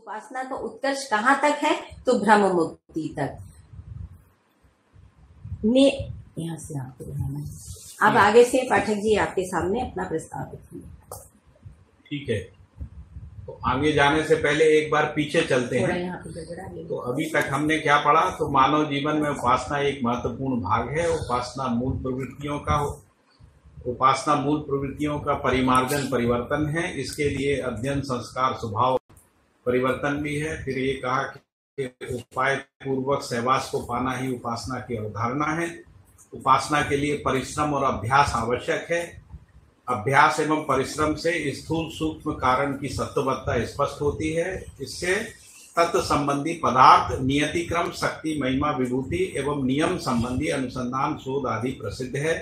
उपासना का उत्कर्ष कहाँ तक है? तो ब्रह्म मुक्ति तक। यहाँ से आपको बताना है। अब आगे से पाठक जी आपके सामने अपना प्रस्ताव रखेंगे। ठीक है, तो आगे जाने से पहले एक बार पीछे चलते हैं। यहाँ पे तो अभी तक हमने क्या पढ़ा? तो मानव जीवन में उपासना एक महत्वपूर्ण भाग है। उपासना मूल प्रवृत्तियों का परिमार्जन परिवर्तन है। इसके लिए अध्ययन, संस्कार, स्वभाव परिवर्तन भी है। फिर ये कहा कि उपाय पूर्वक सहवास को पाना ही उपासना की अवधारणा है। उपासना के लिए परिश्रम और अभ्यास आवश्यक है। अभ्यास एवं परिश्रम से स्थूल सूक्ष्म कारण की सत्ववत्ता स्पष्ट होती है। इससे तत्व संबंधी पदार्थ, नियति क्रम, शक्ति, महिमा, विभूति एवं नियम संबंधी अनुसंधान, शोध आदि प्रसिद्ध है।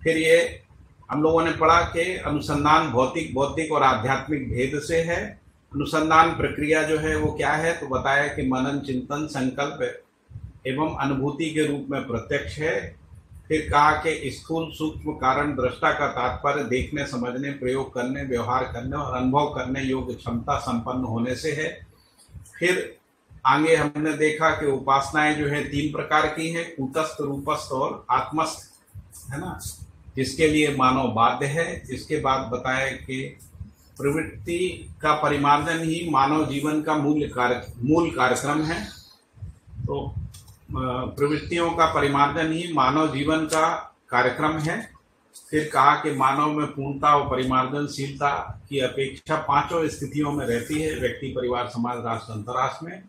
फिर ये हम लोगों ने पढ़ा कि अनुसंधान भौतिक, बौद्धिक और आध्यात्मिक भेद से है। अनुसंधान प्रक्रिया जो है वो क्या है? तो बताया कि मनन, चिंतन, संकल्प एवं अनुभूति के रूप में प्रत्यक्ष है। फिर कहा कि स्थूल सूक्ष्म कारण दृष्टा का तात्पर्य देखने, समझने, प्रयोग करने, व्यवहार करने और अनुभव करने योग्य क्षमता संपन्न होने से है। फिर आगे हमने देखा कि उपासनाएं जो है 3 प्रकार की हैं, कूटस्थ, रूपस्थ और आत्मस्थ, है ना, जिसके लिए मानव बाध्य है। इसके बाद बताया कि प्रवृत्ति का परिमार्जन ही मानव जीवन का मूल कार्यक्रम है। तो प्रवृत्तियों का परिमार्जन ही मानव जीवन का कार्यक्रम है। फिर कहा कि मानव में पूर्णता और परिमार्जनशीलता की अपेक्षा 5 स्थितियों में रहती है: व्यक्ति, परिवार, समाज, राष्ट्र, अंतरराष्ट्र में।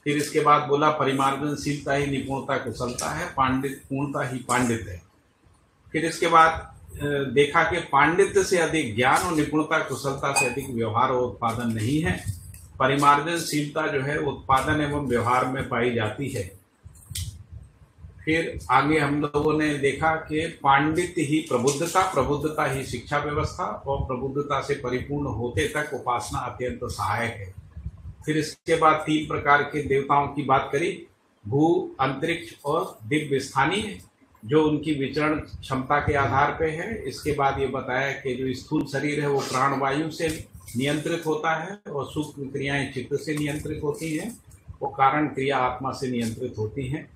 फिर इसके बाद बोला परिमार्जनशीलता ही निपुणता, कुशलता है, पूर्णता ही पांडित्य है। फिर इसके बाद देखा कि पांडित्य से अधिक ज्ञान और निपुणता, कुशलता से अधिक व्यवहार और उत्पादन नहीं है। परिमार्जनशीलता जो है उत्पादन एवं व्यवहार में पाई जाती है। फिर आगे हम लोगों ने देखा कि पांडित्य ही प्रबुद्धता, प्रबुद्धता ही शिक्षा व्यवस्था और प्रबुद्धता से परिपूर्ण होते तक उपासना अत्यंत सहायक है। फिर इसके बाद 3 प्रकार के देवताओं की बात करी: भू, अंतरिक्ष और दिव्य स्थानीय, जो उनकी विचरण क्षमता के आधार पे है। इसके बाद ये बताया कि जो स्थूल शरीर है वो प्राणवायु से नियंत्रित होता है और सूक्ष्म क्रियाएं चित्त से नियंत्रित होती हैं, वो कारण क्रिया आत्मा से नियंत्रित होती हैं।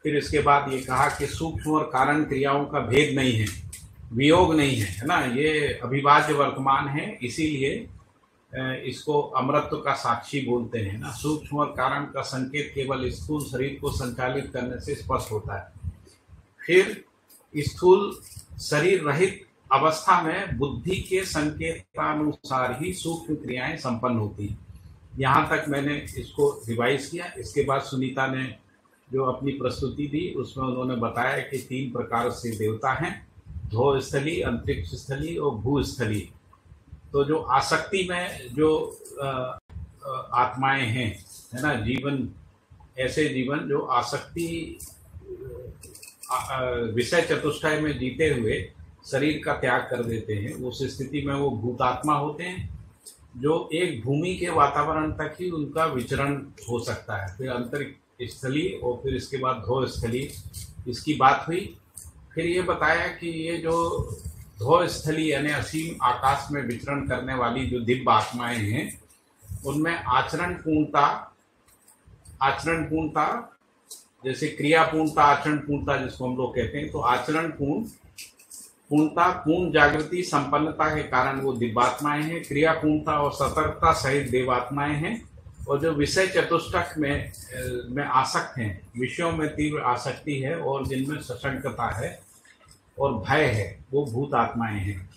फिर इसके बाद ये कहा कि सूक्ष्म और कारण क्रियाओं का भेद नहीं है, वियोग नहीं है, है ना, ये अभिवाज्य वर्तमान है। इसीलिए इसको अमृतत्व का साक्षी बोलते हैं ना। सूक्ष्म और कारण का संकेत केवल स्थूल शरीर को संचालित करने से स्पष्ट होता है। फिर स्थूल शरीर रहित अवस्था में बुद्धि के संकेतानुसार ही सूक्ष्म क्रियाएं संपन्न होती हैं। यहाँ तक मैंने इसको रिवाइज किया। इसके बाद सुनीता ने जो अपनी प्रस्तुति दी उसमें उन्होंने बताया कि 3 प्रकार से देवता हैं: ध्रुव स्थली, अंतरिक्ष स्थली और भूस्थली। तो जो आसक्ति में जो आत्माएं हैं, है ना, जीवन, ऐसे जीवन जो आसक्ति विषय चतुष्टय में जीते हुए शरीर का त्याग कर देते हैं, उस स्थिति में वो भूतात्मा होते हैं, जो एक भूमि के वातावरण तक ही उनका विचरण हो सकता है। फिर अंतरिक्ष स्थली और फिर इसके बाद ध्रुव स्थली, इसकी बात हुई। फिर ये बताया कि ये जो ध्रुव स्थली यानी असीम आकाश में विचरण करने वाली जो दिव्य आत्माएं हैं, उनमें आचरण पूर्णता जैसे क्रिया पूर्णता, आचरण पूर्णता जिसको हम लोग कहते हैं, तो आचरण पूर्णता, पूर्ण जागृति संपन्नता के कारण वो दिव्यात्माएं हैं। क्रिया पूर्णता और सतर्कता सहित देवात्माएं हैं। और जो विषय चतुष्टक में आसक्त हैं, विषयों में तीव्र आसक्ति है और जिनमें सशंकता है और भय है, वो भूत आत्माएं हैं।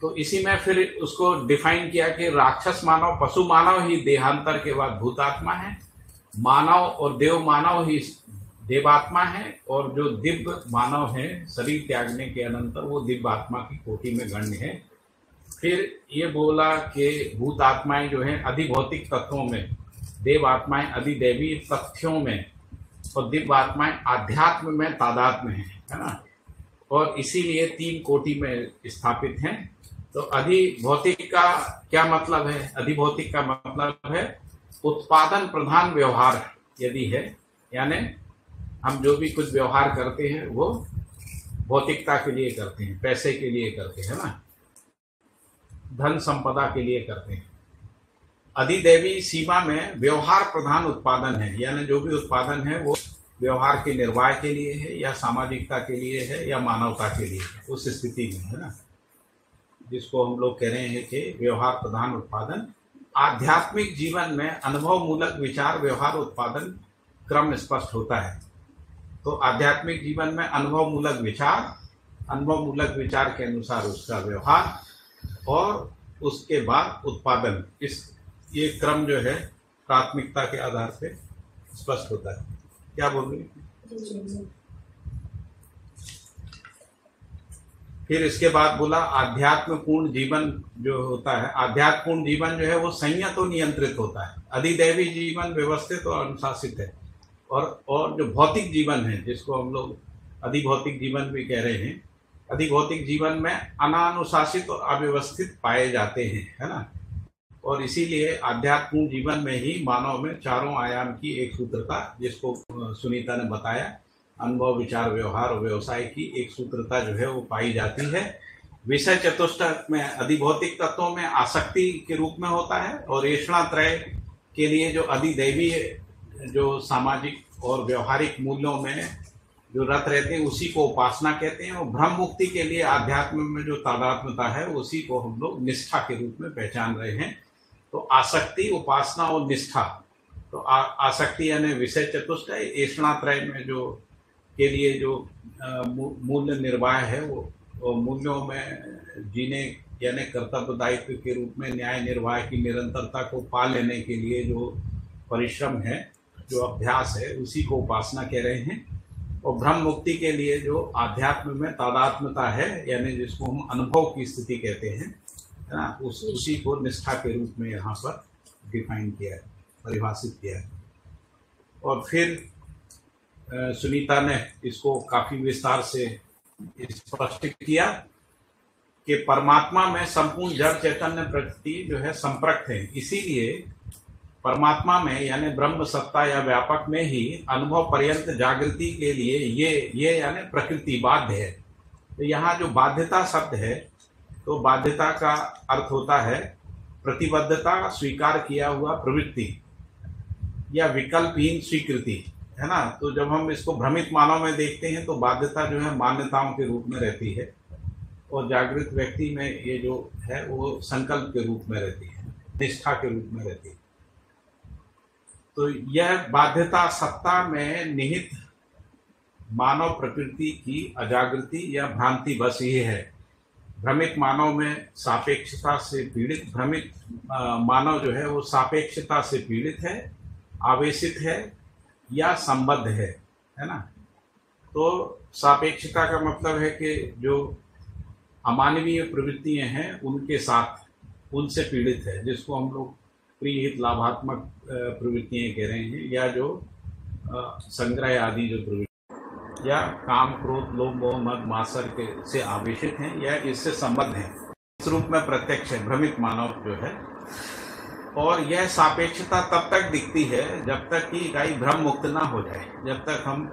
तो इसी में फिर उसको डिफाइन किया कि राक्षस मानव, पशु मानव ही देहांतर के बाद भूतात्मा है, मानव और देव मानव ही देवात्मा है, और जो दिव्य मानव है शरीर त्यागने के अनंतर वो दिव्य आत्मा की कोटि में गण्य है। फिर ये बोला कि भूत आत्माएं जो हैं अधिभौतिक तत्वों में, देव आत्माएं अधिदैवी तथ्यों में और दिव्य आत्माएं आध्यात्म में तादात्म्य हैं, है ना, और इसीलिए 3 कोटि में स्थापित हैं। तो अधिभौतिक का क्या मतलब है? अधिभौतिक का मतलब है उत्पादन प्रधान व्यवहार यदि है, यानी हम जो भी कुछ व्यवहार करते हैं वो भौतिकता के लिए करते हैं, पैसे के लिए करते हैं ना, धन संपदा के लिए करते हैं। अधिदैवी सीमा में व्यवहार प्रधान उत्पादन है, यानी जो भी उत्पादन है वो व्यवहार के निर्वाह के लिए है या सामाजिकता के लिए है या मानवता के लिए है, उस स्थिति में है ना, जिसको हम लोग कह रहे हैं कि व्यवहार प्रधान उत्पादन। आध्यात्मिक जीवन में अनुभव मूलक विचार व्यवहार उत्पादन क्रम स्पष्ट होता है। तो आध्यात्मिक जीवन में अनुभव मूलक विचार के अनुसार उसका व्यवहार और उसके बाद उत्पादन, ये क्रम जो है प्राथमिकता के आधार पे स्पष्ट होता है। क्या बोल रही हैं? फिर इसके बाद बोला आध्यात्म पूर्ण जीवन जो होता है, आध्यात्म पूर्ण जीवन जो है वो संयत और नियंत्रित होता है। अधिदैवी जीवन व्यवस्थित और अनुशासित है। और जो भौतिक जीवन है, जिसको हम लोग अधिभौतिक जीवन भी कह रहे हैं, अधिभौतिक जीवन में अनानुशासित और अव्यवस्थित पाए जाते हैं, है ना। और इसीलिए आध्यात्म जीवन में ही मानव में चारों आयाम की एक सूत्रता, जिसको सुनीता ने बताया, अनुभव विचार व्यवहार और व्यवसाय की एक सूत्रता जो है वो पाई जाती है। विषय चतुष्टक में अधिभौतिक तत्वों में आसक्ति के रूप में होता है और ऐषणात्रय के लिए जो अधिदैवी जो सामाजिक और व्यवहारिक मूल्यों में जो रत रहते हैं उसी को उपासना कहते हैं। और ब्रह्म मुक्ति के लिए आध्यात्म में जो तादात्म्यता है उसी को हम लोग निष्ठा के रूप में पहचान रहे हैं। तो आसक्ति, उपासना और निष्ठा, तो आसक्ति यानी विषय चतुष्टय, ऐषणात्रय में जो के लिए जो मूल्य निर्वाह है वो मूल्यों में जीने यानी कर्तव्य दायित्व के रूप में न्याय निर्वाह की निरंतरता को पा लेने के लिए जो परिश्रम है, जो अभ्यास है, उसी को उपासना कह रहे हैं। और ब्रह्म मुक्ति के लिए जो आध्यात्म में तादात्म्यता है, यानी जिसको हम अनुभव की स्थिति कहते हैं, है ना, उसी को निष्ठा के रूप में यहाँ पर डिफाइन किया है, परिभाषित किया है। और फिर सुनीता ने इसको काफी विस्तार से स्पष्ट किया कि परमात्मा में संपूर्ण जड़ चैतन्य प्रकृति जो है संप्रक्त है। इसीलिए परमात्मा में यानी ब्रह्म सत्ता या व्यापक में ही अनुभव पर्यंत जागृति के लिए ये यानी प्रकृति बाध्य है। तो यहाँ जो बाध्यता शब्द है, तो बाध्यता का अर्थ होता है प्रतिबद्धता, स्वीकार किया हुआ प्रवृत्ति या विकल्पहीन स्वीकृति, है ना। तो जब हम इसको भ्रमित मानव में देखते हैं तो बाध्यता जो है मान्यताओं के रूप में रहती है और जागृत व्यक्ति में ये जो है वो संकल्प के रूप में रहती है, निष्ठा के रूप में रहती है। तो यह बाध्यता सत्ता में निहित मानव प्रकृति की अजागृति या भ्रांति बस ही है। भ्रमित मानव में सापेक्षता से पीड़ित, भ्रमित मानव जो है वो सापेक्षता से पीड़ित है, आवेशित है या संबद्ध है ना। तो सापेक्षता का मतलब है कि जो अमानवीय प्रवृत्तियां हैं उनके साथ, उनसे पीड़ित है, जिसको हम लोग प्रियहित लाभात्मक प्रवृत्तियां कह रहे हैं, या जो संग्रह आदि जो प्रवृत्ति, या काम क्रोध लोभ मोह मद मात्सर्य के से आवेशित हैं या इससे संबद्ध हैं, इस रूप में प्रत्यक्ष है भ्रमित मानव जो है। और यह सापेक्षता तब तक दिखती है जब तक कि इकाई भ्रम मुक्त ना हो जाए। जब तक हम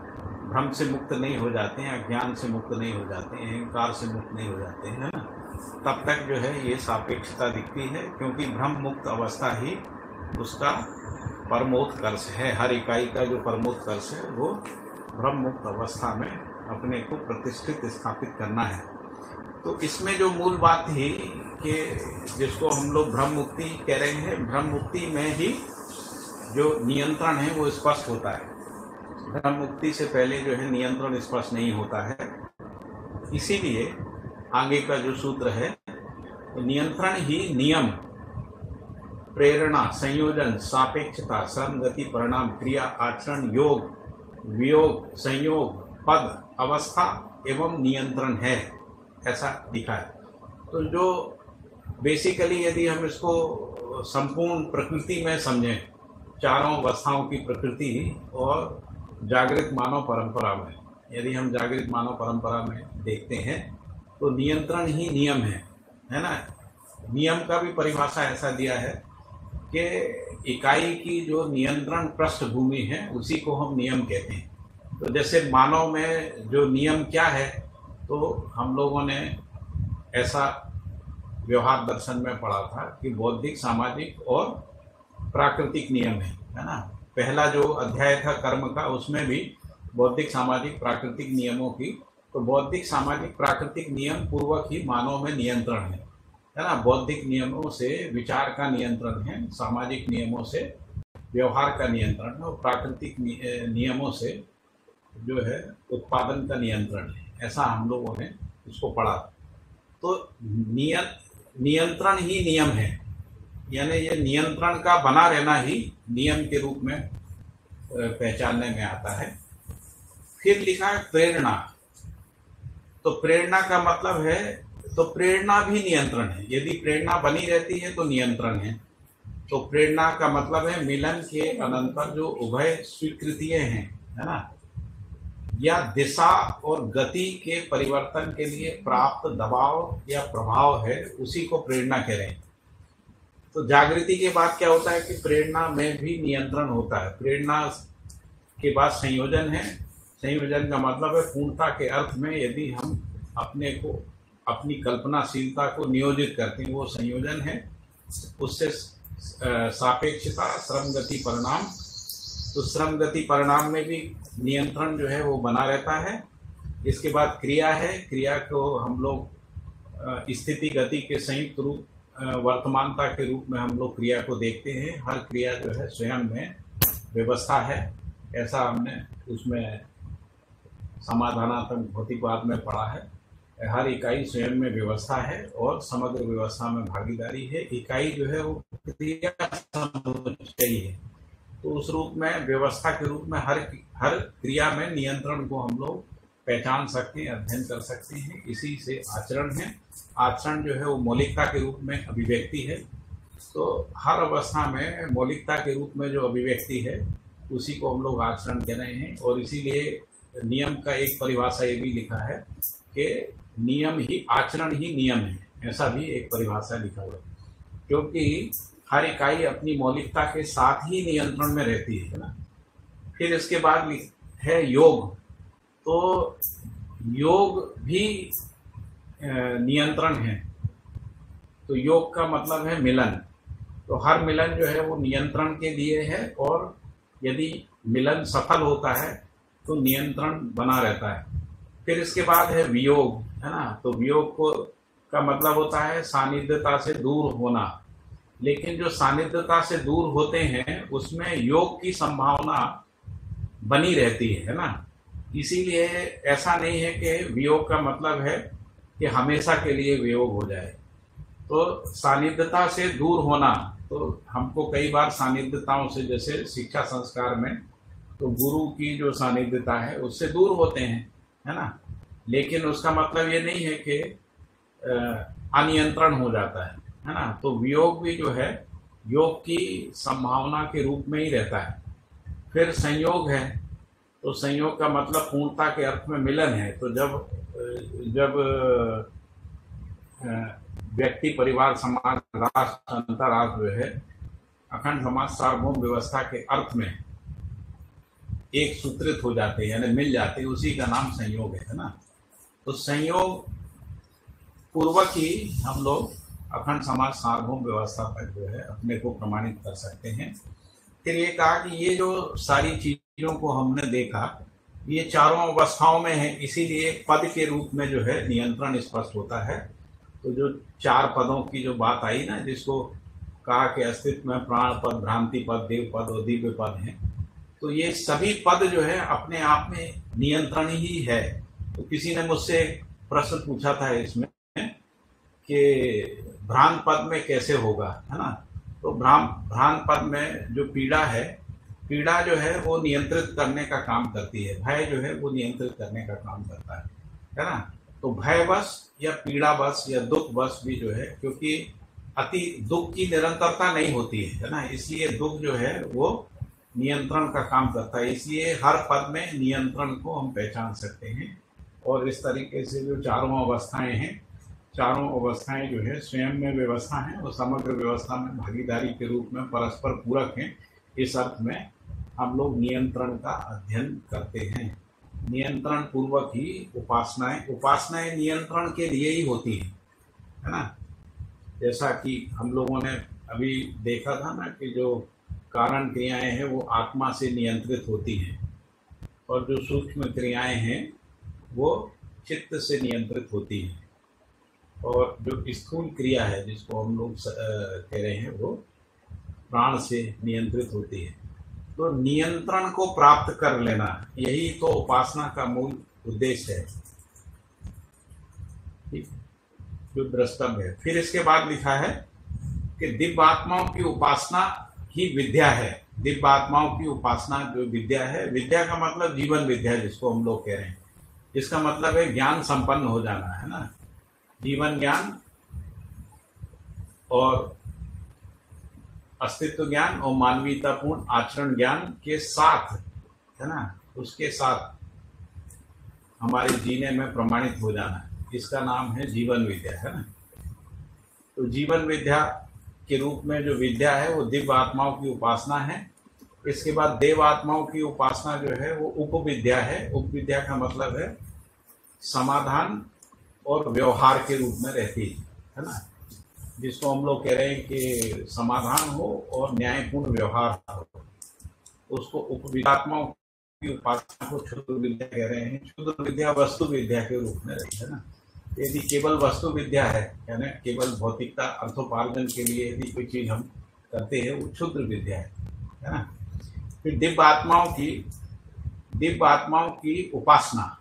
भ्रम से मुक्त नहीं हो जाते हैं, अज्ञान से मुक्त नहीं हो जाते हैं, अहंकार से मुक्त नहीं हो जाते हैं, है ना, तब तक जो है ये सापेक्षता दिखती है। क्योंकि भ्रम मुक्त अवस्था ही उसका परमोत्कर्ष है। हर इकाई का जो परमोत्कर्ष है वो भ्रम मुक्त अवस्था में अपने को प्रतिष्ठित स्थापित करना है। तो इसमें जो मूल बात थी कि जिसको हम लोग ब्रह्म मुक्ति कह रहे हैं, ब्रह्म मुक्ति में ही जो नियंत्रण है वो स्पष्ट होता है। ब्रह्म मुक्ति से पहले जो है नियंत्रण स्पष्ट नहीं होता है। इसीलिए आगे का जो सूत्र है, तो नियंत्रण ही नियम, प्रेरणा, संयोजन, सापेक्षता, संगति, परिणाम, क्रिया, आचरण, योग, वियोग, संयोग, पद, अवस्था एवं नियंत्रण है, ऐसा दिखा है। तो जो बेसिकली यदि हम इसको संपूर्ण प्रकृति में समझें, चारों अवस्थाओं की प्रकृति और जागृत मानव परंपरा में, यदि हम जागृत मानव परंपरा में देखते हैं तो नियंत्रण ही नियम है ना। नियम का भी परिभाषा ऐसा दिया है कि इकाई की जो नियंत्रण पृष्ठभूमि है उसी को हम नियम कहते हैं। तो जैसे मानव में जो नियम क्या है, तो हम लोगों ने ऐसा व्यवहार दर्शन में पढ़ा था कि बौद्धिक, सामाजिक और प्राकृतिक नियम है ना। पहला जो अध्याय था कर्म का, उसमें भी बौद्धिक सामाजिक प्राकृतिक नियमों की, तो बौद्धिक सामाजिक प्राकृतिक नियम पूर्वक ही मानव में नियंत्रण है ना। बौद्धिक नियमों से विचार का नियंत्रण है, सामाजिक नियमों से व्यवहार का नियंत्रण है, और प्राकृतिक नियमों से जो है उत्पादन का नियंत्रण है। ऐसा हम लोगों ने इसको पढ़ा। तो नियंत्रण ही नियम है, यानी ये नियंत्रण का बना रहना ही नियम के रूप में पहचानने में आता है। फिर लिखा है प्रेरणा। तो प्रेरणा का मतलब है, तो प्रेरणा भी नियंत्रण है। यदि प्रेरणा बनी रहती है तो नियंत्रण है। तो प्रेरणा का मतलब है मिलन के अनंतर जो उभय स्वीकृतियां हैं, है ना, या दिशा और गति के परिवर्तन के लिए प्राप्त दबाव या प्रभाव है, उसी को प्रेरणा कह रहे हैं। तो जागृति के बाद क्या होता है कि प्रेरणा में भी नियंत्रण होता है। प्रेरणा के बाद संयोजन है। संयोजन का मतलब है पूर्णता के अर्थ में यदि हम अपने को, अपनी कल्पनाशीलता को नियोजित करते हैं, वो संयोजन है। उससे सापेक्षता, श्रम गति परिणाम, तो श्रम गति परिणाम में भी नियंत्रण जो है वो बना रहता है। इसके बाद क्रिया है। क्रिया को हम लोग स्थिति गति के संयुक्त रूप, वर्तमानता के रूप में हम लोग क्रिया को देखते हैं। हर क्रिया जो है स्वयं में व्यवस्था है, ऐसा हमने उसमें समाधानात्मक भौतिकवाद में पढ़ा है। हर इकाई स्वयं में व्यवस्था है और समग्र व्यवस्था में भागीदारी है। इकाई जो है वो क्रिया समुच्चय है। तो उस रूप में व्यवस्था के रूप में हर क्रिया में नियंत्रण को हम लोग पहचान सकते हैं, अध्ययन कर सकते हैं। इसी से आचरण है। आचरण जो है वो मौलिकता के रूप में अभिव्यक्ति है। तो हर अवस्था में मौलिकता के रूप में जो अभिव्यक्ति है उसी को हम लोग आचरण कह रहे हैं। और इसीलिए नियम का एक परिभाषा ये भी लिखा है कि नियम ही, आचरण ही नियम है, ऐसा भी एक परिभाषा लिखा हुआ है। क्योंकि हर इकाई अपनी मौलिकता के साथ ही नियंत्रण में रहती है ना। फिर इसके बाद है योग। तो योग भी नियंत्रण है। तो योग का मतलब है मिलन। तो हर मिलन जो है वो नियंत्रण के लिए है, और यदि मिलन सफल होता है तो नियंत्रण बना रहता है। फिर इसके बाद है वियोग, है ना। तो वियोग को का मतलब होता है सानिध्यता से दूर होना। लेकिन जो सानिध्यता से दूर होते हैं उसमें योग की संभावना बनी रहती है ना। इसीलिए ऐसा नहीं है कि वियोग का मतलब है कि हमेशा के लिए वियोग हो जाए। तो सानिध्यता से दूर होना, तो हमको कई बार सानिध्यताओं से, जैसे शिक्षा संस्कार में तो गुरु की जो सानिध्यता है उससे दूर होते हैं, है ना। लेकिन उसका मतलब ये नहीं है कि अनियंत्रण हो जाता है ना। तो वियोग भी जो है योग की संभावना के रूप में ही रहता है। फिर संयोग है। तो संयोग का मतलब पूर्णता के अर्थ में मिलन है। तो जब व्यक्ति, परिवार, समाज, राष्ट्र, अंतर्राष्ट्र जो है अखंड समाज सार्वभौम व्यवस्था के अर्थ में एक सूत्रित हो जाते हैं, यानी मिल जाते हैं, उसी का नाम संयोग है ना। तो संयोग पूर्वक ही हम लोग अखंड समाज सार्वभौम व्यवस्था पर जो है अपने को प्रमाणित कर सकते हैं। फिर ये कहा कि ये जो सारी चीजों को हमने देखा ये चारों अवस्थाओं में है, इसीलिए पद के रूप में जो है नियंत्रण स्पष्ट होता है। तो जो चार पदों की जो बात आई ना, जिसको कहा कि अस्तित्व में प्राण पद, भ्रांति पद, देव पद और दिव्य पद है, तो ये सभी पद जो है अपने आप में नियंत्रण ही है। तो किसी ने मुझसे प्रश्न पूछा था इसमें कि भ्रांत पद में कैसे होगा, है ना। तो भ्रांत पद में जो पीड़ा है, पीड़ा जो है वो नियंत्रित करने का काम करती है, भय जो है वो नियंत्रित करने का काम करता है ना। तो भयवश या पीड़ावश या दुखवश भी जो है, क्योंकि अति दुख की निरंतरता नहीं होती है ना, इसलिए दुख जो है वो नियंत्रण का काम करता है। इसलिए हर पद में नियंत्रण को हम पहचान सकते हैं। और इस तरीके से जो चारों अवस्थाएं हैं, चारों अवस्थाएं जो है स्वयं में व्यवस्था हैं और समग्र व्यवस्था में भागीदारी के रूप में परस्पर पूरक हैं। इस अर्थ में हम लोग नियंत्रण का अध्ययन करते हैं। नियंत्रण पूर्वक ही उपासनाएं नियंत्रण के लिए ही होती है ना। जैसा कि हम लोगों ने अभी देखा था ना कि जो कारण क्रियाएं हैं वो आत्मा से नियंत्रित होती हैं, और जो सूक्ष्म क्रियाएं हैं वो चित्त से नियंत्रित होती हैं, और जो स्थूल क्रिया है जिसको हम लोग कह रहे हैं वो प्राण से नियंत्रित होती है। तो नियंत्रण को प्राप्त कर लेना, यही तो उपासना का मूल उद्देश्य है, ठीक, जो द्रष्टव्य है। फिर इसके बाद लिखा है कि दिव्य आत्माओं की उपासना ही विद्या है। दिव्य आत्माओं की उपासना जो विद्या है, विद्या का मतलब जीवन विद्या जिसको हम लोग कह रहे हैं, इसका मतलब है ज्ञान संपन्न हो जाना, है ना, जीवन ज्ञान और अस्तित्व ज्ञान और मानवीयतापूर्ण आचरण ज्ञान के साथ, है ना, उसके साथ हमारे जीने में प्रमाणित हो जाना, इसका नाम है जीवन विद्या, है ना। तो जीवन विद्या के रूप में जो विद्या है वो दिव्य आत्माओं की उपासना है। इसके बाद देव आत्माओं की उपासना जो है वो उपविद्या है। उपविद्या का मतलब है समाधान और व्यवहार के रूप में रहती है ना, जिसको हम लोग कह रहे हैं कि समाधान हो और न्यायपूर्ण व्यवहार हो, उसको उपविद्यात्माओं की उपासना को क्षुद्र विद्या कह रहे हैं। क्षुद्र विद्या वस्तु विद्या के रूप में रहती है ना। यदि केवल वस्तु विद्या है, यानी केवल भौतिकता अर्थोपार्जन के लिए यदि कोई चीज हम करते हैं वो क्षुद्र विद्या है ना। फिर दिव्य आत्माओं की उपासना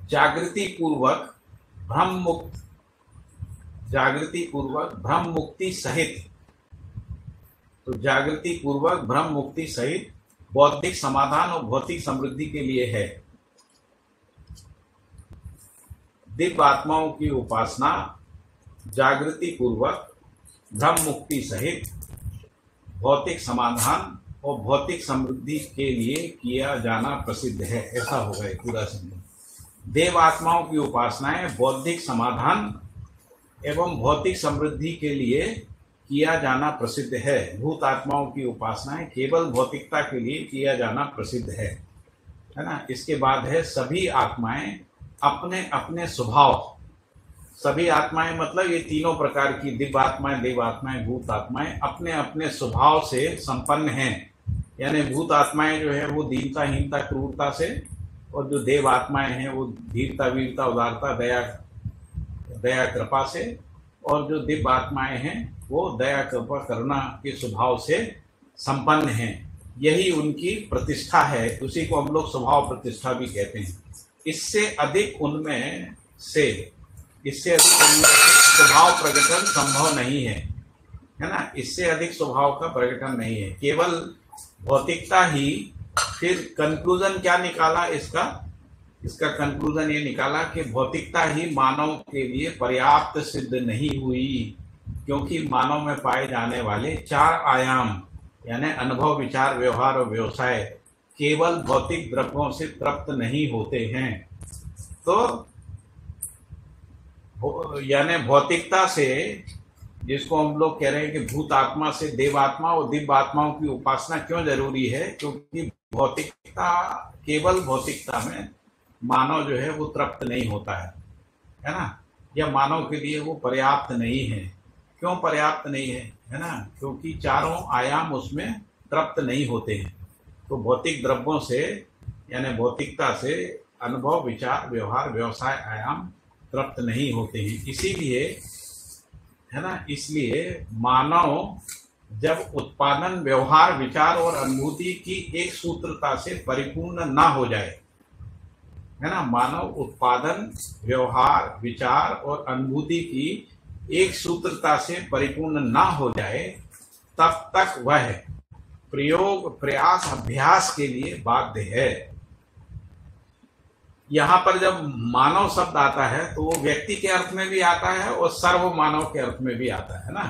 जागृति पूर्वक भ्रम मुक्ति सहित, तो जागृति पूर्वक भ्रम मुक्ति सहित बौद्धिक समाधान और भौतिक समृद्धि के लिए है। दिव्य आत्माओं की उपासना जागृति पूर्वक भ्रम मुक्ति सहित भौतिक समाधान और भौतिक समृद्धि के लिए किया जाना प्रसिद्ध है। ऐसा होगा पूरा समझो। देव आत्माओं की उपासनाएं बौद्धिक समाधान एवं भौतिक समृद्धि के लिए किया जाना प्रसिद्ध है। भूत आत्माओं की उपासनाएं केवल भौतिकता के लिए किया जाना प्रसिद्ध है ना। इसके बाद है सभी आत्माएं अपने अपने स्वभाव, सभी आत्माएं मतलब ये तीनों प्रकार की दिव्य आत्माएं, देव आत्माएं, भूत आत्माएं अपने अपने स्वभाव से संपन्न हैं। यानी भूत आत्माएं जो है वो दीनता, हीनता, क्रूरता से, और जो देव आत्माएं हैं वो धीरता, वीरता, उदारता, दया कृपा से, और जो दिव्य आत्माएं हैं वो दया कृपा करुणा के स्वभाव से संपन्न हैं। यही उनकी प्रतिष्ठा है, उसी को हम लोग स्वभाव प्रतिष्ठा भी कहते हैं। इससे अधिक उनमें स्वभाव प्रकटन संभव नहीं है ना। इससे अधिक स्वभाव का प्रकटन नहीं है, केवल भौतिकता ही। फिर कंक्लूजन क्या निकाला इसका कंक्लूजन ये निकाला कि भौतिकता ही मानव के लिए पर्याप्त सिद्ध नहीं हुई, क्योंकि मानव में पाए जाने वाले 4 आयाम यानी अनुभव, विचार, व्यवहार और व्यवसाय केवल भौतिक द्रव्यों से तृप्त नहीं होते हैं। तो यानी भौतिकता से, जिसको हम लोग कह रहे हैं कि भूत आत्मा से देव आत्मा और दिव्य आत्माओं की उपासना क्यों जरूरी है, क्योंकि भौतिकता, केवल भौतिकता में मानव जो है वो तृप्त नहीं होता है ना, या मानव के लिए वो पर्याप्त नहीं है। क्यों पर्याप्त नहीं है ना, क्योंकि 4 आयाम उसमें तृप्त नहीं होते हैं। तो भौतिक द्रव्यों से यानी भौतिकता से अनुभव, विचार, व्यवहार, व्यवसाय आयाम तृप्त नहीं होते हैं। इसीलिए है ना, इसलिए मानव जब उत्पादन, व्यवहार, विचार और अनुभूति की एक सूत्रता से परिपूर्ण ना हो जाए, है ना, मानव उत्पादन, व्यवहार, विचार और अनुभूति की एक सूत्रता से परिपूर्ण ना हो जाए, तब तक वह प्रयोग, प्रयास, अभ्यास के लिए बाध्य है। यहाँ पर जब मानव शब्द आता है तो वो व्यक्ति के अर्थ में भी आता है और सर्व मानव के अर्थ में भी आता है ना।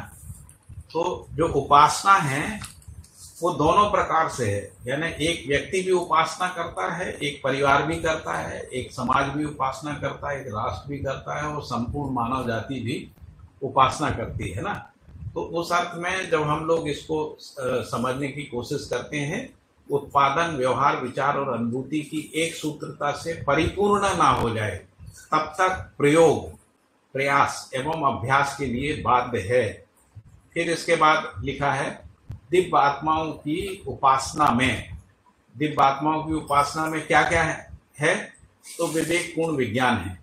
तो जो उपासना है वो दोनों प्रकार से है, यानी एक व्यक्ति भी उपासना करता है, एक परिवार भी करता है, एक समाज भी उपासना करता है, एक राष्ट्र भी करता है, और संपूर्ण मानव जाति भी उपासना करती है ना। तो उस अर्थ में जब हम लोग इसको समझने की कोशिश करते हैं, उत्पादन, व्यवहार, विचार और अनुभूति की एक सूत्रता से परिपूर्ण ना हो जाए, तब तक प्रयोग, प्रयास एवं अभ्यास के लिए बाध्य है। फिर इसके बाद लिखा है दिव्य आत्माओं की उपासना में क्या क्या है? तो विवेक पूर्ण विज्ञान है।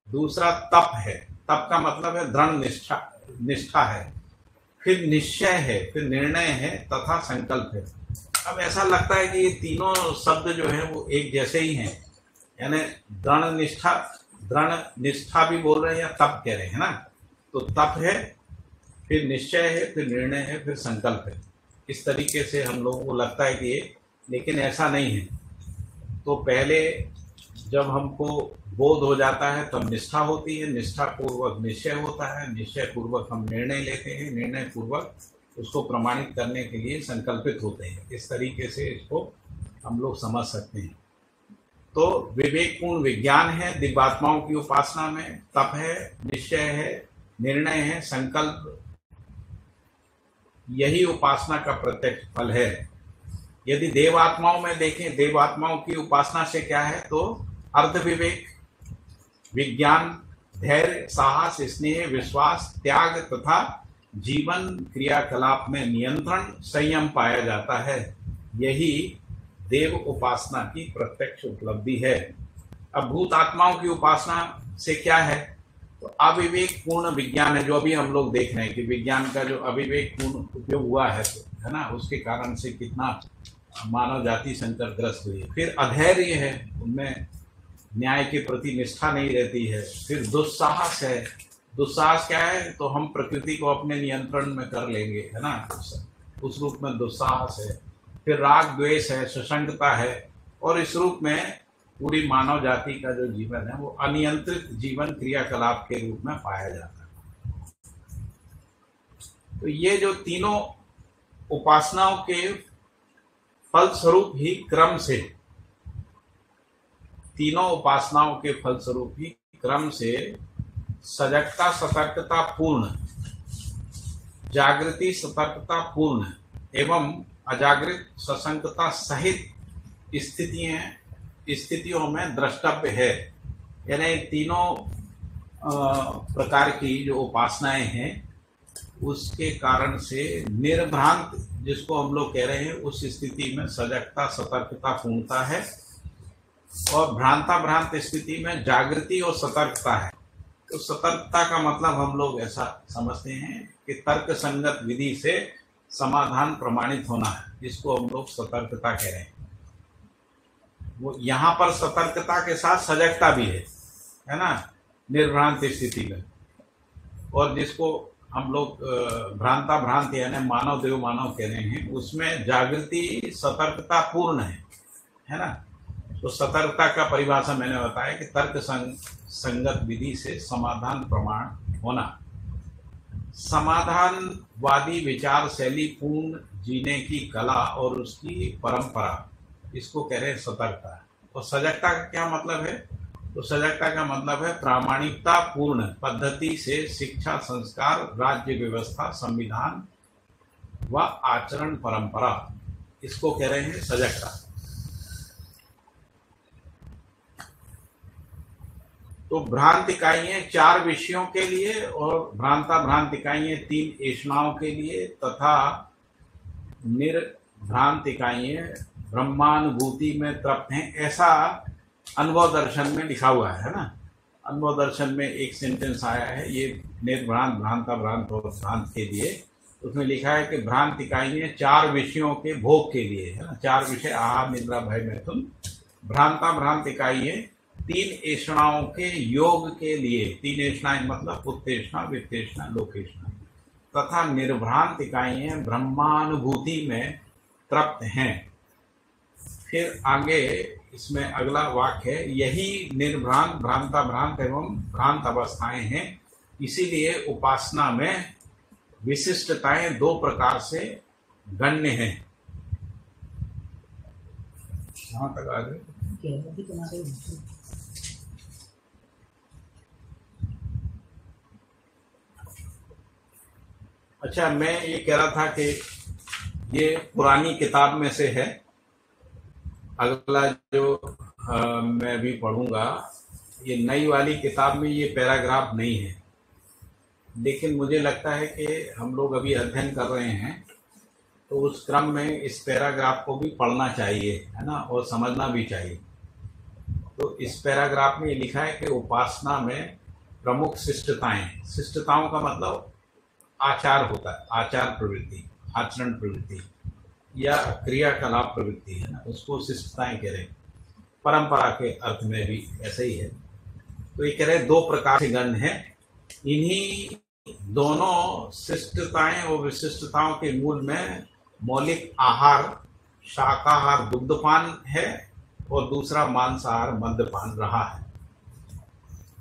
दूसरा तप है, तप का मतलब है दृढ़ निष्ठा है। फिर निश्चय है, फिर निर्णय है तथा संकल्प है। अब ऐसा लगता है कि ये तीनों शब्द जो है वो एक जैसे ही हैं, यानी दृढ़ निष्ठा भी बोल रहे हैं या तप कह रहे हैं ना। तो तप है, फिर निश्चय है, फिर निर्णय है, फिर संकल्प है। इस तरीके से हम लोगों को लगता है कि ये, लेकिन ऐसा नहीं है। तो पहले जब हमको बोध हो जाता है तब निष्ठा होती है, निष्ठा पूर्वक निश्चय होता है, निश्चय पूर्वक हम निर्णय लेते हैं, निर्णय पूर्वक उसको प्रमाणित करने के लिए संकल्पित होते हैं। इस तरीके से इसको हम लोग समझ सकते हैं। तो विवेकपूर्ण विज्ञान है दिव्यात्माओं की उपासना में, तप है, निश्चय है, निर्णय है, संकल्प, यही उपासना का प्रत्यक्ष फल है। यदि देवात्माओं में देखें, देवात्माओं की उपासना से क्या है? तो अर्ध विवेक, विज्ञान, धैर्य, साहस, स्नेह, विश्वास, त्याग तथा जीवन क्रियाकलाप में नियंत्रण, संयम पाया जाता है। यही देव उपासना की प्रत्यक्ष उपलब्धि है। अब भूत आत्माओं की उपासना से क्या है? तो अविवेक पूर्ण विज्ञान है, जो अभी हम लोग देख रहे हैं कि विज्ञान का जो अविवेक पूर्ण उपयोग हुआ है ना, उसके कारण से कितना मानव जाति संकटग्रस्त हुई है। फिर अधैर्य है, उनमें न्याय के प्रति निष्ठा नहीं रहती है। फिर दुस्साहस है, दुस्साहस क्या है? तो हम प्रकृति को अपने नियंत्रण में कर लेंगे, है ना, उस रूप में दुस्साहस है। फिर राग द्वेष है, सशंकता है, और इस रूप में पूरी मानव जाति का जो जीवन है वो अनियंत्रित जीवन क्रियाकलाप के रूप में पाया जाता है। तो ये जो तीनों उपासनाओं के फलस्वरूप ही क्रम से सजगता सतर्कता पूर्ण, जागृति सतर्कता पूर्ण एवं अजागृत सशंकता सहित स्थितियों में द्रष्टव्य है। यानी तीनों प्रकार की जो उपासनाएं हैं उसके कारण से निर्भ्रांत, जिसको हम लोग कह रहे हैं, उस स्थिति में सजगता सतर्कता पूर्णता है, और भ्रांत स्थिति में जागृति और सतर्कता है। तो सतर्कता का मतलब हम लोग ऐसा समझते हैं कि तर्क संगत विधि से समाधान प्रमाणित होना है, जिसको हम लोग सतर्कता कह रहे हैं। वो यहाँ पर सतर्कता के साथ सजगता भी है ना, निर्भ्रांत स्थिति में। और जिसको हम लोग भ्रांत यानी मानव देव मानव कह रहे हैं, उसमें जागृति सतर्कता पूर्ण है ना। तो सतर्कता का परिभाषा मैंने बताया कि तर्क संगत विधि से समाधान प्रमाण होना, समाधानवादी विचार शैली पूर्ण जीने की कला और उसकी परंपरा, इसको कह रहे हैं सतर्कता। और सजगता का क्या मतलब है? तो सजगता का मतलब है प्रामाणिकता पूर्ण पद्धति से शिक्षा, संस्कार, राज्य व्यवस्था, संविधान व आचरण परंपरा, इसको कह रहे हैं सजगता। तो भ्रांत इकाइयां 4 विषयों के लिए और भ्रांत इकाइयां 3 ऐषणाओं के लिए तथा निर्भ्रांत इकाइयां ब्रह्मानुभूति में तृप्त हैं, ऐसा अनुभव दर्शन में लिखा हुआ है ना। अनुभव दर्शन में एक सेंटेंस आया है, ये निर्भ्रांत, भ्रांत और भ्रांत के लिए। उसमें लिखा है कि भ्रांत इकाइयां 4 विषयों के भोग के लिए, है ना। 4 विषय आहार, निद्रा, भय, मैथुन। भ्रांत इकाइयां 3 ऐषणाओं के योग के लिए, 3 ऐषणाएं मतलब उत्तेषणा, वित्तेषणा, लोकेषणा, तथा निर्भ्रांत इकाइयां ब्रह्मानुभूति में तृप्त हैं। फिर आगे इसमें अगला वाक्य है, यही निर्भ्रांत, भ्रांत एवं भ्रांत अवस्थाएं हैं, इसीलिए उपासना में विशिष्टताएं 2 प्रकार से गण्य हैं। कहाँ तक आगे? अच्छा, मैं ये कह रहा था कि ये पुरानी किताब में से है। अगला जो मैं भी पढ़ूंगा, ये नई वाली किताब में ये पैराग्राफ नहीं है, लेकिन मुझे लगता है कि हम लोग अभी अध्ययन कर रहे हैं तो उस क्रम में इस पैराग्राफ को भी पढ़ना चाहिए, है ना, और समझना भी चाहिए। तो इस पैराग्राफ में ये लिखा है कि उपासना में प्रमुख शिष्टताएं, शिष्टताओं का मतलब आचार होता है, आचार प्रवृत्ति, आचरण प्रवृत्ति या क्रियाकलाप प्रवृत्ति, है ना, उसको शिष्टताएं कह रहे हैं। परंपरा के अर्थ में भी ऐसा ही है। तो ये कह रहे दो प्रकार के गण हैं, इन्हीं दोनों शिष्टताएं और विशिष्टताओं के मूल में मौलिक आहार शाकाहार दुग्धपान है और दूसरा मांसाहार मद्यपान रहा है।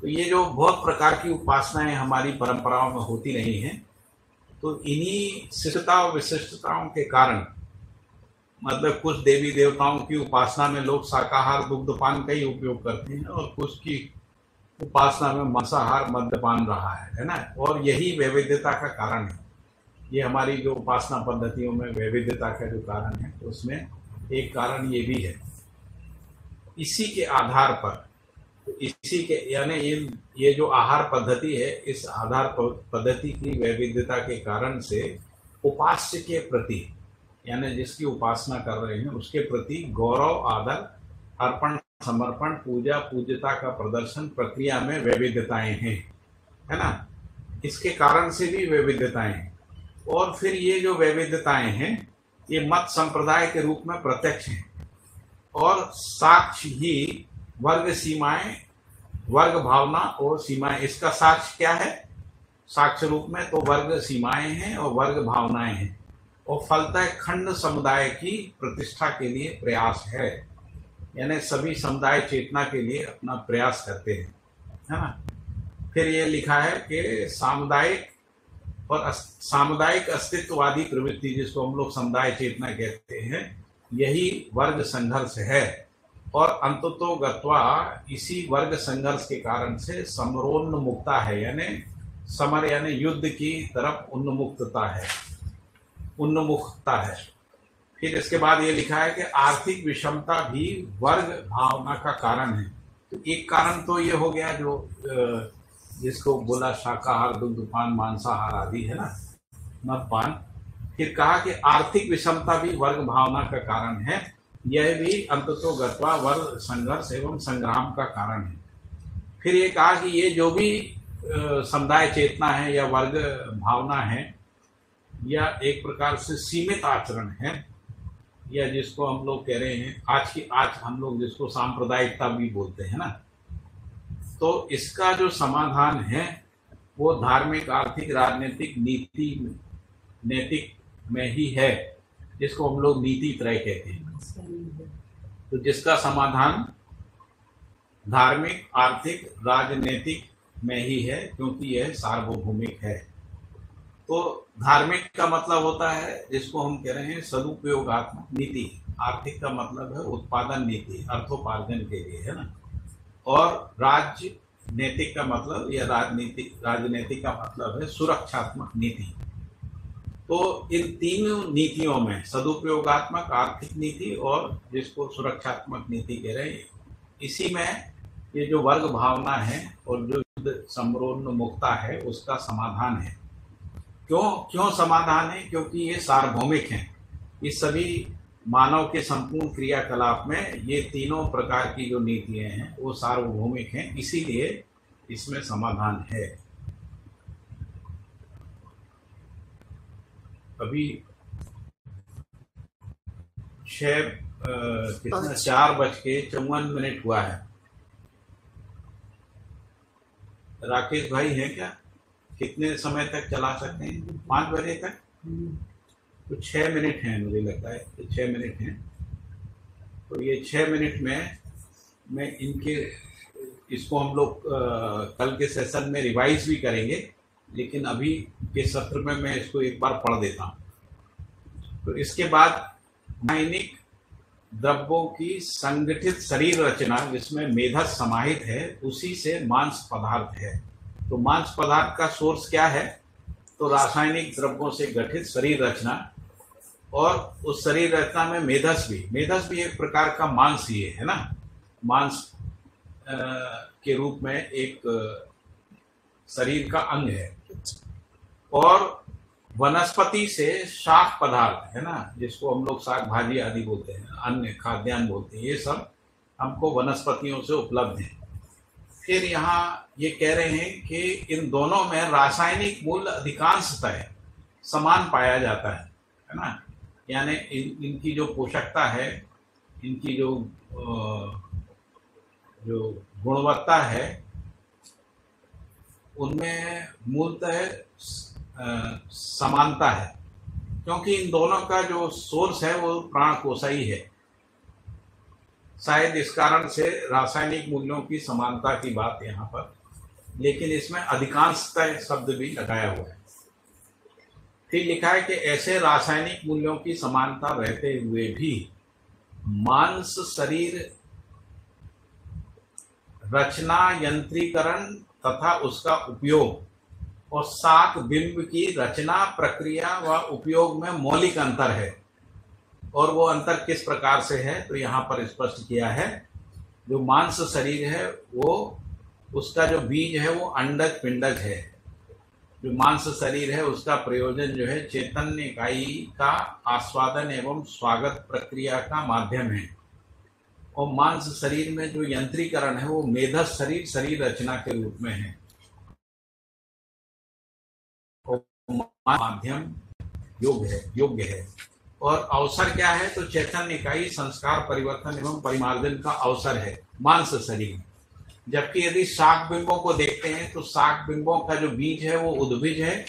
तो ये जो बहुत प्रकार की उपासनाएं हमारी परंपराओं में होती रही हैं, तो इन्हीं शिष्टता और विशिष्टताओं के कारण, मतलब कुछ देवी देवताओं की उपासना में लोग शाकाहार दुग्धपान का ही उपयोग करते हैं और कुछ की उपासना में मांसाहार मद्यपान रहा है ना, और यही वैविध्यता का कारण है। ये हमारी जो उपासना पद्धतियों में वैविध्यता का जो कारण है, तो उसमें एक कारण ये भी है। इसी के आधार पर, इसी के यानी ये जो आहार पद्धति है, इस आधार पद्धति की वैविध्यता के कारण से उपास्य के प्रति, यानी जिसकी उपासना कर रहे हैं उसके प्रति गौरव आदर अर्पण समर्पण पूजा पूज्यता का प्रदर्शन प्रक्रिया में वैविध्यताएं हैं, है ना, इसके कारण से भी वैविध्यताएं हैं। और फिर ये जो वैविध्यताएं हैं ये मत संप्रदाय के रूप में प्रत्यक्ष हैं और साक्ष्य ही वर्ग सीमाएं, वर्ग भावना और सीमाएं, इसका साक्ष्य क्या है? साक्ष्य रूप में तो वर्ग सीमाएं हैं और वर्ग भावनाएं हैं, और फलतः खंड समुदाय की प्रतिष्ठा के लिए प्रयास है, यानी सभी समुदाय चेतना के लिए अपना प्रयास करते हैं, है ना। फिर ये लिखा है कि सामुदायिक अस्तित्ववादी प्रवृत्ति, जिसको हम लोग समुदाय चेतना कहते हैं, यही वर्ग संघर्ष है और अंततोगत्वा इसी वर्ग संघर्ष के कारण से समरोन्मुक्ता है, यानी समर यानी युद्ध की तरफ उन्मुक्तता है, उन्मुखता है। फिर इसके बाद ये लिखा है कि आर्थिक विषमता भी वर्ग भावना का कारण है। तो एक कारण तो ये हो गया जो जिसको बोला शाकाहार दुग्धपान मांसाहार आदि, है ना, मदपान। फिर कहा कि आर्थिक विषमता भी वर्ग भावना का कारण है, यह भी अंततोगत्वा वर्ग संघर्ष एवं संग्राम का कारण है। फिर ये कहा कि ये जो भी समुदाय चेतना है या वर्ग भावना है या एक प्रकार से सीमित आचरण है, या जिसको हम लोग कह रहे हैं आज हम लोग जिसको सांप्रदायिकता भी बोलते हैं ना, तो इसका जो समाधान है वो धार्मिक आर्थिक राजनीतिक नीति नैतिक में ही है, जिसको हम लोग नीति त्रय कहते हैं। तो जिसका समाधान धार्मिक आर्थिक राजनीतिक में ही है, क्योंकि यह सार्वभौमिक है। तो धार्मिक का मतलब होता है जिसको हम कह रहे हैं सदुपयोगात्मक नीति, आर्थिक का मतलब है उत्पादन नीति, अर्थोपार्जन के लिए, है ना, और राजनीतिक का मतलब या राजनीतिक का मतलब है सुरक्षात्मक नीति। तो इन तीनों नीतियों में सदुपयोगात्मक आर्थिक नीति और जिसको सुरक्षात्मक नीति कह रहे हैं, इसी में ये जो वर्ग भावना है और जो समरोन्मुक्ता है उसका समाधान है। क्यों समाधान है? क्योंकि ये सार्वभौमिक हैं। इस सभी मानव के संपूर्ण क्रियाकलाप में ये तीनों प्रकार की जो नीतियां हैं वो सार्वभौमिक हैं, इसीलिए इसमें समाधान है। अभी 4:54 हुआ है। राकेश भाई हैं क्या? कितने समय तक चला सकते हैं? 5 बजे तक? तो 6 मिनट हैं, मुझे लगता है तो 6 मिनट हैं। तो ये 6 मिनट में मैं इसको हम लोग कल के सेशन में रिवाइज भी करेंगे, लेकिन अभी के सत्र में मैं इसको एक बार पढ़ देता हूँ। तो इसके बाद रासायनिक द्रव्यों की संगठित शरीर रचना जिसमें मेधस समाहित है, उसी से मांस पदार्थ है। तो मांस पदार्थ का सोर्स क्या है? तो रासायनिक द्रव्यों से गठित शरीर रचना, और उस शरीर रचना में मेधस भी एक प्रकार का मांस ही है ना, मांस के रूप में एक शरीर का अंग है। और वनस्पति से शाक पदार्थ है ना, जिसको हम लोग शाक भाजी आदि बोलते हैं, अन्य खाद्यान्न बोलते हैं, ये सब हमको वनस्पतियों से उपलब्ध है। फिर यहाँ ये कह रहे हैं कि इन दोनों में रासायनिक मूल्य अधिकांशतः समान पाया जाता है ना, यानी इनकी जो पोषकता है, इनकी जो गुणवत्ता है, उनमें मूलतः समानता है, क्योंकि इन दोनों का जो सोर्स है वो प्राणकोशा ही है। शायद इस कारण से रासायनिक मूल्यों की समानता की बात यहाँ पर, लेकिन इसमें अधिकांशतः शब्द भी लगाया हुआ है। फिर लिखा है कि ऐसे रासायनिक मूल्यों की समानता रहते हुए भी मांस शरीर रचना, यंत्रीकरण तथा उसका उपयोग और शाक बिंब की रचना, प्रक्रिया व उपयोग में मौलिक अंतर है। और वो अंतर किस प्रकार से है, तो यहाँ पर स्पष्ट किया है। जो मांस शरीर है वो, उसका जो बीज है वो अंडज पिंडज है। जो मांस शरीर है उसका प्रयोजन जो है चैतन्य इकाई का आस्वादन एवं स्वागत प्रक्रिया का माध्यम है। और मांस शरीर में जो यंत्रीकरण है वो मेधस शरीर, शरीर रचना के रूप में है। और माध्यम योग्य है। और अवसर क्या है, तो चैतन्य इकाई संस्कार परिवर्तन एवं परिमार्जन का अवसर है मांस शरीर। जबकि यदि शाक बिंबों को देखते हैं तो शाक बिंबों का जो बीज है वो उद्भिज है,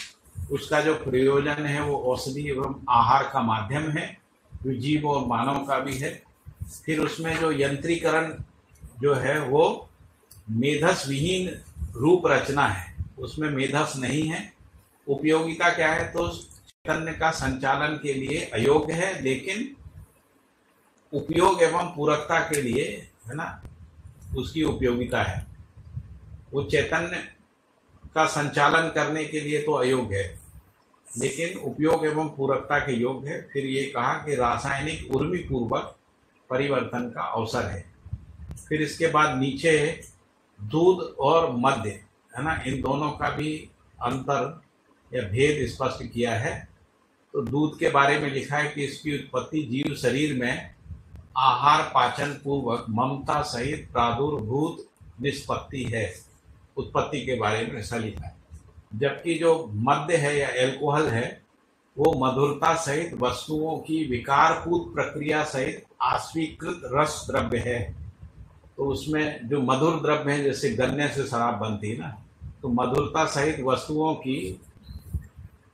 उसका जो प्रयोजन है वो औषधि एवं आहार का माध्यम है, जो जीव और मानव का भी है। फिर उसमें जो यंत्रीकरण जो है वो मेधस विहीन रूप रचना है, उसमें मेधस नहीं है। उपयोगिता क्या है, तो चैतन्य का संचालन के लिए अयोग्य है, लेकिन उपयोग एवं पूरकता के लिए है ना उसकी उपयोगिता है। वो चैतन्य का संचालन करने के लिए तो अयोग्य है, लेकिन उपयोग एवं पूरकता के योग्य है। फिर ये कहा कि रासायनिक उर्मी पूर्वक परिवर्तन का अवसर है। फिर इसके बाद नीचे दूध और मद्य है ना, इन दोनों का भी अंतर या भेद स्पष्ट किया है। तो दूध के बारे में लिखा है कि इसकी उत्पत्ति जीव शरीर में आहार पाचन पूर्वक ममता सहित प्रादुर्भूत निष्पत्ति है। उत्पत्ति के बारे में ऐसा लिखा है। जबकि जो मद्य है या एल्कोहल है वो मधुरता सहित वस्तुओं की विकारपूत प्रक्रिया सहित आस्वीकृत रस द्रव्य है। तो उसमें जो मधुर द्रव्य है, जैसे गन्ने से शराब बनती है ना, तो मधुरता सहित वस्तुओं की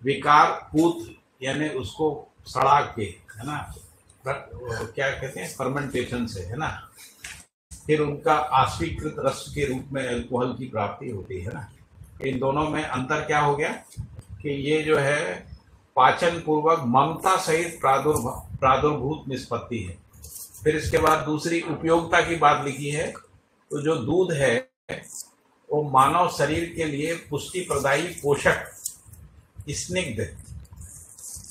विकारपूत यानी उसको सड़ा के है ना, क्या कहते हैं, फर्मेंटेशन से है ना, फिर उनका आस्वीकृत रस के रूप में अल्कोहल की प्राप्ति होती है ना। इन दोनों में अंतर क्या हो गया कि ये जो है पाचन पूर्वक ममता सहित प्रादुर्भूत निष्पत्ति है। फिर इसके बाद दूसरी उपयोगिता की बात लिखी है। तो जो दूध है वो मानव शरीर के लिए पुष्टि प्रदायी पोषक, स्निग्ध,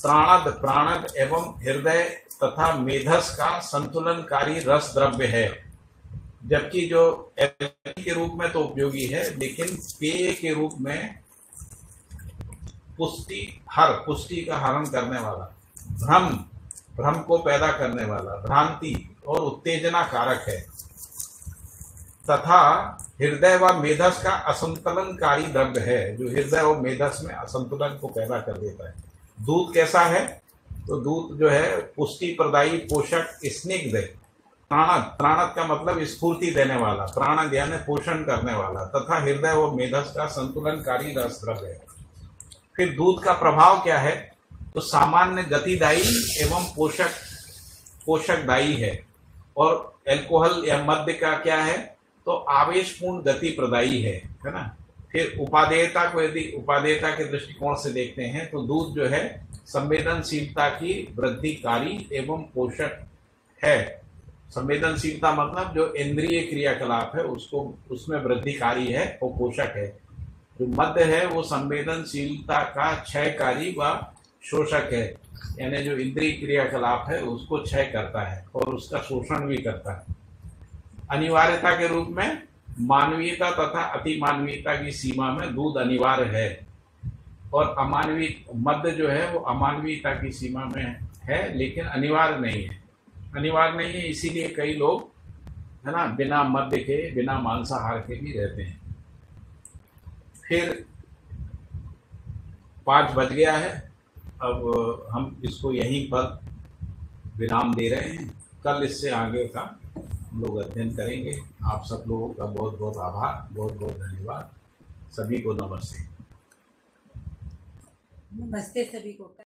प्राणद एवं हृदय तथा मेधस का संतुलनकारी रस द्रव्य है। जबकि जो एल्कोहल के रूप में तो उपयोगी है, लेकिन पेय के रूप में पुष्टि का हरण करने वाला, भ्रम को पैदा करने वाला, भ्रांति और उत्तेजना कारक है, तथा हृदय व मेधस का असंतुलनकारी द्रव्य है, जो हृदय और मेधस में असंतुलन को पैदा कर देता है। दूध कैसा है, तो दूध जो है पुष्टि प्रदायी पोषक, स्निग्ध, प्राणद का मतलब स्फूर्ति देने वाला, प्राण यानी पोषण करने वाला, तथा हृदय और मेधस का संतुलनकारी रस द्रव्य है। फिर दूध का प्रभाव क्या है, तो सामान्य गतिदायी एवं पोषकदायी है। और एल्कोहल या मद्य का क्या है, तो आवेशपूर्ण गति प्रदायी है ना। फिर उपादेयता को यदि उपादेयता के दृष्टिकोण से देखते हैं तो दूध जो है संवेदनशीलता की वृद्धिकारी एवं पोषक है। संवेदनशीलता मतलब जो इंद्रिय क्रियाकलाप है उसको, उसमें वृद्धिकारी है, वो पोषक है। जो मद्य है वो संवेदनशीलता का क्षयकारी व शोषक है, यानी जो इंद्रिय क्रियाकलाप है उसको क्षय करता है और उसका शोषण भी करता है। अनिवार्यता के रूप में मानवीयता तथा अति मानवीयता की सीमा में दूध अनिवार्य है। और अमानवीय मद्य जो है वो अमानवीयता की सीमा में है, लेकिन अनिवार्य नहीं है। अनिवार्य नहीं है, इसीलिए कई लोग है ना बिना मद्य के, बिना मांसाहार के भी रहते हैं। फिर 5 बज गया है, अब हम इसको यहीं पर विराम दे रहे हैं। कल इससे आगे का हम लोग अध्ययन करेंगे। आप सब लोगों का बहुत बहुत आभार, बहुत बहुत धन्यवाद। सभी को नमस्ते। नमस्ते सभी को।